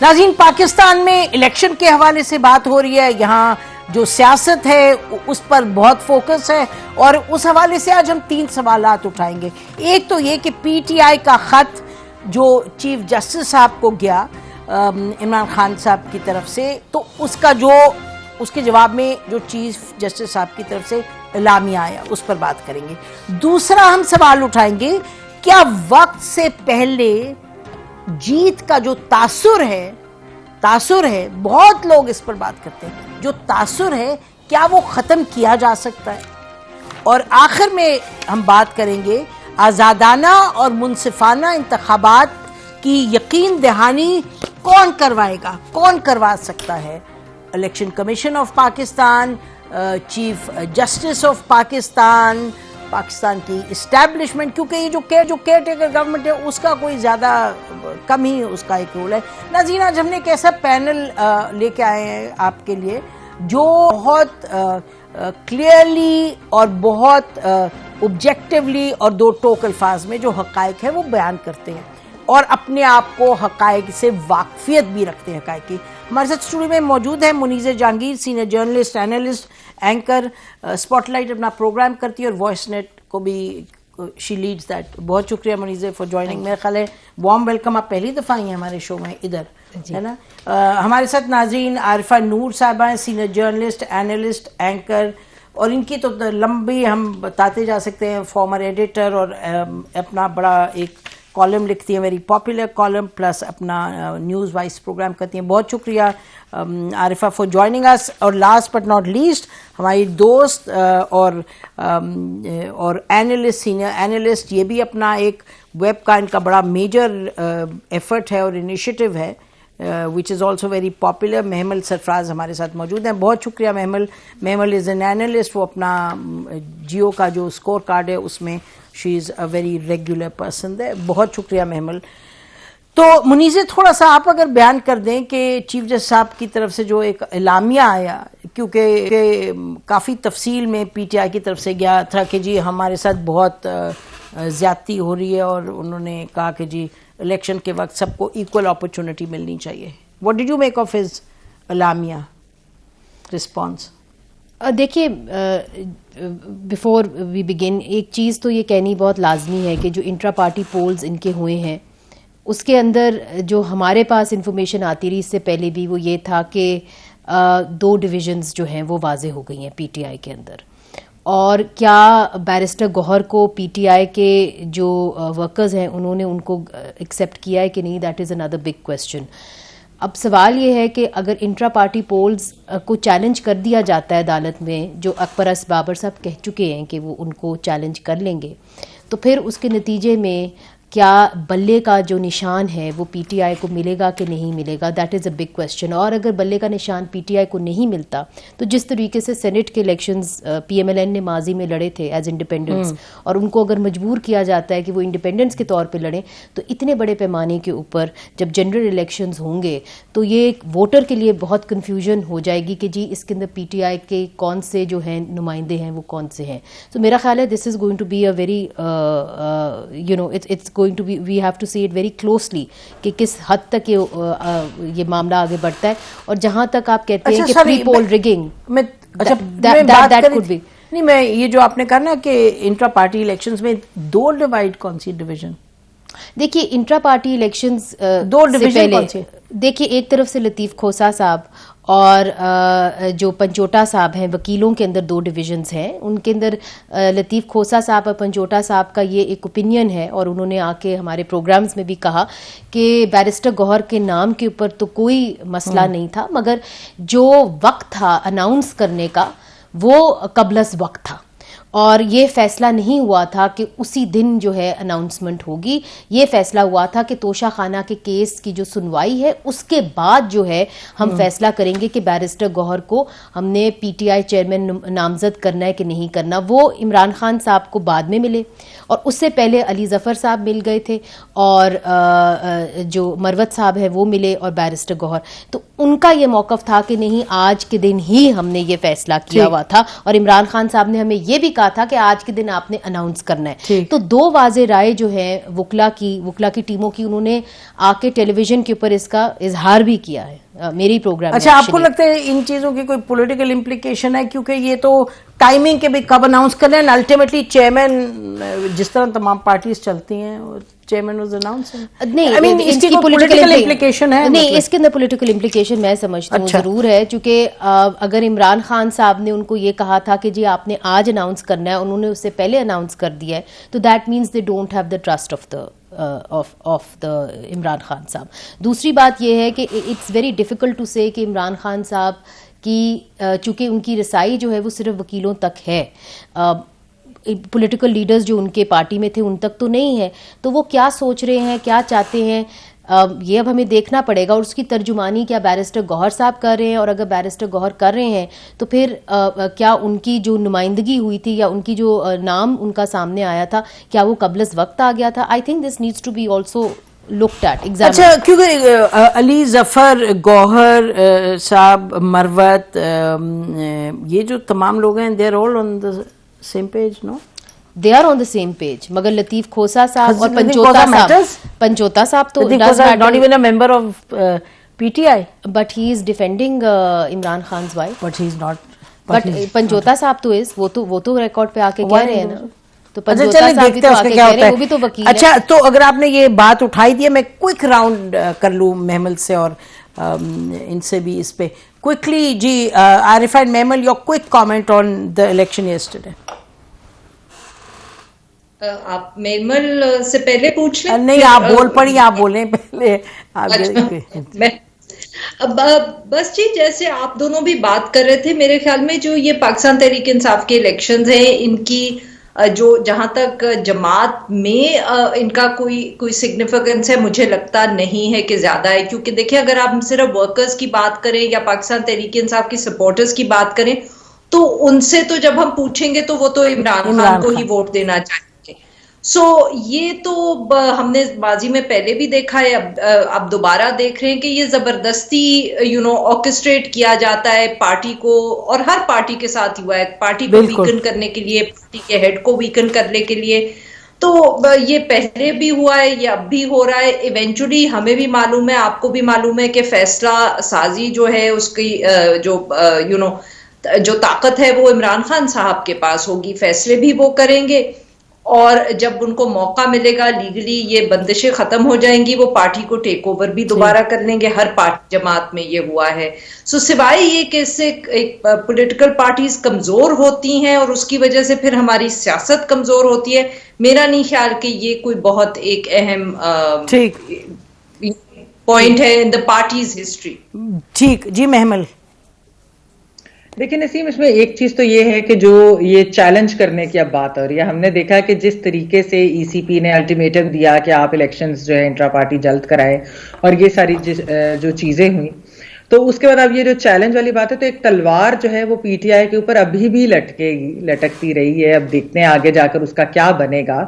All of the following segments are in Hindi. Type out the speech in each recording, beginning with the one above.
नाज़रीन, पाकिस्तान में इलेक्शन के हवाले से बात हो रही है। यहाँ जो सियासत है उस पर बहुत फोकस है और उस हवाले से आज हम 3 सवालात उठाएंगे। एक तो ये कि पीटीआई का खत जो चीफ जस्टिस साहब को गया इमरान खान साहब की तरफ से, तो उसके जवाब में जो चीफ जस्टिस साहब की तरफ से एलामिया आया, उस पर बात करेंगे। दूसरा हम सवाल उठाएंगे, क्या वक्त से पहले जीत का जो तासुर है, बहुत लोग इस पर बात करते हैं, जो तासुर है क्या वो खत्म किया जा सकता है? और आखिर में हम बात करेंगे आजादाना और मुनसिफाना इंतखाबात की यकीन दहानी कौन करवाएगा, कौन करवा सकता है? Election commission of Pakistan, chief justice of Pakistan, Pakistan की इस्टेब्लिशमेंट, क्योंकि ये जो केयर टेकर गवर्नमेंट है उसका कोई ज़्यादा कम ही उसका एक रोल है। नाज़रीन, आज हमने एक ऐसा पैनल लेके आए हैं आपके लिए जो बहुत क्लियरली और बहुत ऑब्जेक्टिवली और 2 टोक अल्फाज में जो हक़ाइक़ है वो बयान करते हैं और अपने आप को हक़ाइक़ से वाकफियत भी रखते हैं हक़ाइक़ की। हमारे साथ स्टूडियो में मौजूद है Muneez Jahangir, senior journalist, analyst, anchor, spotlight अपना प्रोग्राम करती है और वॉइस नेट को भी शी लीड्स दैट। बहुत शुक्रिया मुनीज़ फॉर ज्वाइनिंग। मेरा ख्याल है वार्म वेलकम, आप पहली दफ़ा आई हैं हमारे शो में इधर, है ना। हमारे साथ नाज़रीन आरिफा नूर साहबा हैं, सीनियर जर्नलिस्ट, एनालिस्ट, एंकर, और इनकी तो लंबी हम बताते जा सकते हैं, फॉर्मर एडिटर और अपना बड़ा एक कॉलम लिखती हैं, वेरी पॉपुलर कॉलम, प्लस अपना न्यूज़ वाइज प्रोग्राम करती हैं। बहुत शुक्रिया आरिफा फॉर ज्वाइनिंग अस। और लास्ट बट नॉट लीस्ट हमारी दोस्त और एनालिस्ट, सीनियर एनालिस्ट, ये भी अपना एक वेब का इनका बड़ा मेजर एफर्ट है और इनिशिएटिव है which is also very popular. Mahmal Sarfaraz हमारे साथ मौजूद हैं। बहुत शुक्रिया महमल इज़ एन एनालिस्ट, वो अपना जियो का जो स्कोर कार्ड है उसमें she is a very regular person है। बहुत शुक्रिया महमल। तो मुनीज़, थोड़ा सा आप अगर बयान कर दें कि चीफ जस्टिस साहब की तरफ से जो एक एलामिया आया, क्योंकि काफ़ी तफसील में पीटीआई की तरफ से गया था कि जी हमारे साथ बहुत ज़्यादती हो रही है, और उन्होंने कहा कि जी इलेक्शन के वक्त सबको इक्वल अपॉर्चुनिटी मिलनी चाहिए। What did you make of his एलामिया रिस्पॉन्स? देखिए, बिफोर वी बिगिन, एक चीज़ तो ये कहनी बहुत लाजमी है कि जो इंट्रा पार्टी पोल्स इनके हुए हैं उसके अंदर जो हमारे पास इंफॉर्मेशन आती रही इससे पहले भी, वो ये था कि 2 डिविजन्स जो हैं वो वाजे हो गई हैं पीटीआई के अंदर। और क्या बैरिस्टर गौहर को पीटीआई के जो वर्कर्स हैं उन्होंने उनको एक्सेप्ट किया है कि नहीं, that is another big question. अब सवाल ये है कि अगर इंट्रा पार्टी पोल्स को चैलेंज कर दिया जाता है अदालत में, जो अकबर अस बाबर साहब कह चुके हैं कि वो उनको चैलेंज कर लेंगे, तो फिर उसके नतीजे में क्या बल्ले का जो निशान है वो पीटीआई को मिलेगा कि नहीं मिलेगा, that is a big question. और अगर बल्ले का निशान पीटीआई को नहीं मिलता तो जिस तरीके से सेनेट के इलेक्शंस पीएमएलएन ने माजी में लड़े थे एज इंडिपेंडेंट्स, और उनको अगर मजबूर किया जाता है कि वो इंडिपेंडेंट्स के तौर पे लड़ें, तो इतने बड़े पैमाने के ऊपर जब जनरल इलेक्शंस होंगे तो ये वोटर के लिए बहुत कन्फ्यूजन हो जाएगी कि जी इसके अंदर पीटीआई के कौन से जो हैं नुमाइंदे हैं वो कौन से हैं। तो मेरा ख्याल है this is going to be a very it's going to be, we have to see it very closely कि किस हद तक ये मामला आगे बढ़ता है। और जहां तक आप कहते हैं कि pre poll rigging, that could be नहीं, मैं ये जो आपने कहा ना कि इंट्रा पार्टी इलेक्शंस में 2 डिवाइड, कौन सी डिवीजन? देखिए, इंट्रा पार्टी इलेक्शंस 2 डिवीजन कौन से? देखिए, एक तरफ से लतीफ़ खोसा साहब और जो पंचोटा साहब हैं, वकीलों के अंदर 2 डिविजन्स हैं। उनके अंदर लतीफ़ खोसा साहब और पंचोटा साहब का ये एक ओपिनियन है, और उन्होंने आके हमारे प्रोग्राम्स में भी कहा कि बैरिस्टर गौहर के नाम के ऊपर तो कोई मसला नहीं था, मगर जो वक्त था अनाउंस करने का वो कबलस वक्त था, और ये फैसला नहीं हुआ था कि उसी दिन जो है अनाउंसमेंट होगी। ये फैसला हुआ था कि तोशा खाना के केस की जो सुनवाई है उसके बाद जो है हम फैसला करेंगे कि बैरिस्टर गौहर को हमने पीटीआई चेयरमैन नामजद करना है कि नहीं करना। वो इमरान खान साहब को बाद में मिले, और उससे पहले अली जफर साहब मिल गए थे, और जो मरवत साहब है वो मिले, और बैरिस्टर गौहर। तो उनका ये मौकफ था कि नहीं, आज के दिन ही हमने ये फैसला किया हुआ था। और इमरान खान साहब ने हमें ये भी कहा था कि आज के दिन आपने अनाउंस करना है। तो 2 वाज़े राय जो है वुकला की टीमों की, उन्होंने आके टेलीविजन के ऊपर इसका इजहार भी किया है मेरी प्रोग्राम। अच्छा, आपको लगता है इन चीजों की कोई पॉलिटिकल इम्प्लीकेशन है? क्योंकि ये तो टाइमिंग के भी कब अनाउंस कर रहे हैं, अल्टीमेटली चेयरमैन, जिस तरह तमाम पार्टीज चलती हैं, चेयरमैन वाज अनाउंसिंग। नहीं, I mean, इसकी कोई पॉलिटिकल इम्प्लीकेशन है? नहीं, इसके अंदर पॉलिटिकल इम्प्लीकेशन मैं समझती हूँ जरूर है, क्योंकि अगर इमरान खान साहब ने उनको ये कहा था कि जी आपने आज अनाउंस करना है, उन्होंने उससे पहले अनाउंस कर दिया है, तो that means they don't have the trust of the Imran Khan साहब। दूसरी बात यह है कि इट्स वेरी डिफिकल्ट टू से कि इमरान खान साहब की चूंकि उनकी रसाई जो है वो सिर्फ वकीलों तक है, पॉलिटिकल लीडर्स जो उनके पार्टी में थे उन तक तो नहीं है, तो वो क्या सोच रहे हैं, क्या चाहते हैं, ये अब हमें देखना पड़ेगा। और उसकी तर्जुमानी क्या बैरिस्टर गौहर साहब कर रहे हैं, और अगर बैरिस्टर गौहर कर रहे हैं तो फिर क्या उनकी जो नुमाइंदगी हुई थी या उनकी जो नाम उनका सामने आया था, क्या वो कबलस वक्त आ गया था? I think this needs to be also looked at examined. अच्छा, क्योंकि अली जफर, गौहर साहब, मरवत, ये जो तमाम लोग हैं, they are all on the same page, no? They are on the same page, मगर लतीफ खोसा साहब और पंचोता साहब तो not even a member of PTI, but he is defending Imran Khan wife, but he is not. But Panchota साहब तो इज, वो तो रिकॉर्ड पे आके कह रहे हैं ना। तो अच्छा, चलिए देखते हैं उसका क्या होता है। वो भी तो वकील अच्छा है। तो अगर आपने ये बात उठाई दी है, मैं क्विक राउंड कर लूं मेहमल से और इनसे भी इस पे क्विकली। जी आरिफाइन मेहमल, your quick comment on the election yesterday. आप मेमल से पहले पूछ लें? नहीं, आप बोल पड़ी, आप बोलें पहले। मैं बस जी, जैसे आप दोनों भी बात कर रहे थे, मेरे ख्याल में जो ये पाकिस्तान तहरीक इंसाफ के इलेक्शंस हैं, इनकी जो जहां तक जमात में इनका कोई सिग्निफिकेंस है, मुझे लगता नहीं है कि ज्यादा है। क्योंकि देखिए, अगर आप सिर्फ वर्कर्स की बात करें या पाकिस्तान तहरीक इंसाफ की सपोर्टर्स की बात करें, तो उनसे तो जब हम पूछेंगे तो वो तो इमरान खान को ही वोट देना चाहेंगे। सो ये तो हमने बाजी में पहले भी देखा है, अब दोबारा देख रहे हैं कि ये जबरदस्ती ऑर्केस्ट्रेट किया जाता है पार्टी को, और हर पार्टी के साथ हुआ है, पार्टी को वीकन करने के लिए, पार्टी के हेड को वीकन करने के लिए। तो ये पहले भी हुआ है, ये अब भी हो रहा है। इवेंचुअली हमें भी मालूम है, आपको भी मालूम है कि फैसला साजी जो है उसकी जो ताकत है वो इमरान खान साहब के पास होगी, फैसले भी वो करेंगे, और जब उनको मौका मिलेगा लीगली ये बंदिशें खत्म हो जाएंगी, वो पार्टी को टेक ओवर भी दोबारा कर लेंगे। हर पार्टी जमात में ये हुआ है। सो सिवाय ये कि इससे एक पॉलिटिकल पार्टीज कमजोर होती हैं और उसकी वजह से फिर हमारी सियासत कमजोर होती है, मेरा नहीं ख्याल कि ये कोई बहुत एक अहम पॉइंट है इन द पार्टीज हिस्ट्री। ठीक जी महमल। देखिए नसीम, इसमें एक चीज तो ये है कि जो ये चैलेंज करने की अब बात हो रही है, हमने देखा कि जिस तरीके से ईसीपी ने अल्टीमेटम दिया कि आप इलेक्शंस जो है इंट्रा पार्टी जल्द कराएं, और ये सारी जो चीजें हुई, तो उसके बाद अब ये जो चैलेंज वाली बात है, तो एक तलवार जो है वो पीटीआई के ऊपर अभी भी लटकती रही है। अब देखते हैं आगे जाकर उसका क्या बनेगा,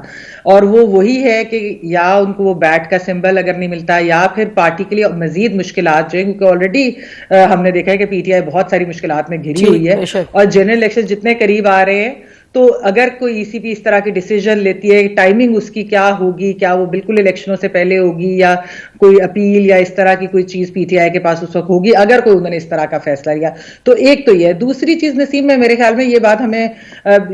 और वो वही है कि या उनको वो बैट का सिंबल अगर नहीं मिलता, या फिर पार्टी के लिए मजीद मुश्किलात जो है, क्योंकि ऑलरेडी हमने देखा है कि पीटीआई बहुत सारी मुश्किलात में घिरी हुई है, और जनरल इलेक्शन जितने करीब आ रहे हैं, तो अगर कोई ईसीपी इस तरह की डिसीजन लेती है, टाइमिंग उसकी क्या होगी, क्या वो बिल्कुल इलेक्शनों से पहले होगी, या कोई अपील या इस तरह की कोई चीज पीटीआई के पास उस वक्त होगी, अगर कोई उन्होंने इस तरह का फैसला लिया। तो एक तो ये, दूसरी चीज नसीम में मेरे ख्याल में ये बात हमें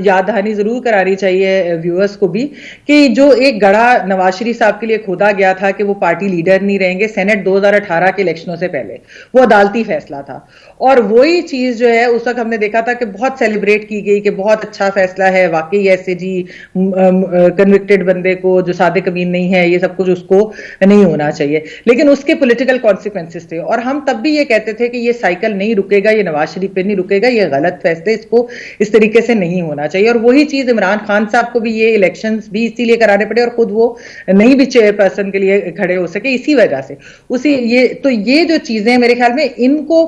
याद दहानी जरूर करानी चाहिए व्यूअर्स को भी, कि जो एक गढ़ा नवाज शरीफ साहब के लिए खोदा गया था कि वो पार्टी लीडर नहीं रहेंगे सेनेट 2018 के इलेक्शनों से पहले, वो अदालती फैसला था, और वही चीज जो है उस वक्त हमने देखा था कि बहुत सेलिब्रेट की गई कि बहुत अच्छा फैसला है, वाकई ऐसे जी कन्विक्टेड बंदे को जो सादे कमीन नहीं है, ये सब कुछ उसको नहीं होना चाहिए। लेकिन उसके पॉलिटिकल कॉन्सिक्वेंसेस थे, और हम तब भी ये कहते थे कि ये साइकिल नहीं रुकेगा, ये नवाज शरीफ पे नहीं रुकेगा, ये गलत फैसले, इसको इस तरीके से नहीं होना चाहिए। और वही चीज इमरान खान साहब को भी ये इलेक्शंस भी इसीलिए कराने पड़े, और खुद वो नहीं भी चेयरपर्सन के लिए खड़े हो सके इसी वजह से। ये जो चीजें मेरे ख्याल में इनको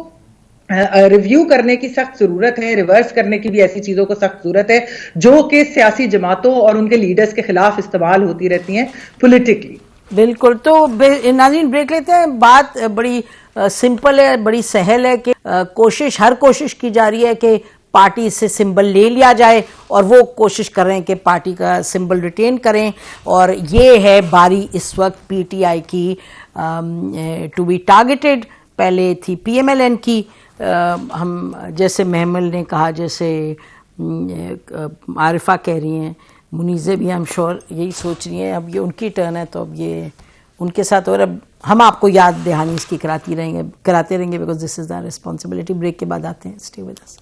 रिव्यू करने की सख्त जरूरत है, रिवर्स करने की भी ऐसी चीजों को सख्त जरूरत है जो कि सियासी जमातों और उनके लीडर्स के खिलाफ इस्तेमाल होती रहती हैं पॉलिटिकली। बिल्कुल। तो नाज़रीन ब्रेक लेते हैं। बात बड़ी सिंपल है, बड़ी सहल है कि हर कोशिश की जा रही है कि पार्टी से सिंबल ले लिया जाए, और वो कोशिश कर रहे हैं कि पार्टी का सिंबल रिटेन करें। और ये है बारी इस वक्त पीटीआई की टू बी टारगेटेड। पहले थी पीएमएलएन की, हम जैसे महमल ने कहा, जैसे आरिफा कह रही हैं, मुनीज़े भी आई एम श्योर यही सोच रही हैं। अब ये उनकी टर्न है तो अब ये उनके साथ, और अब हम आपको याद दहानी इसकी कराते रहेंगे because this is the responsibility. Break के बाद आते हैं, स्टे विद अस।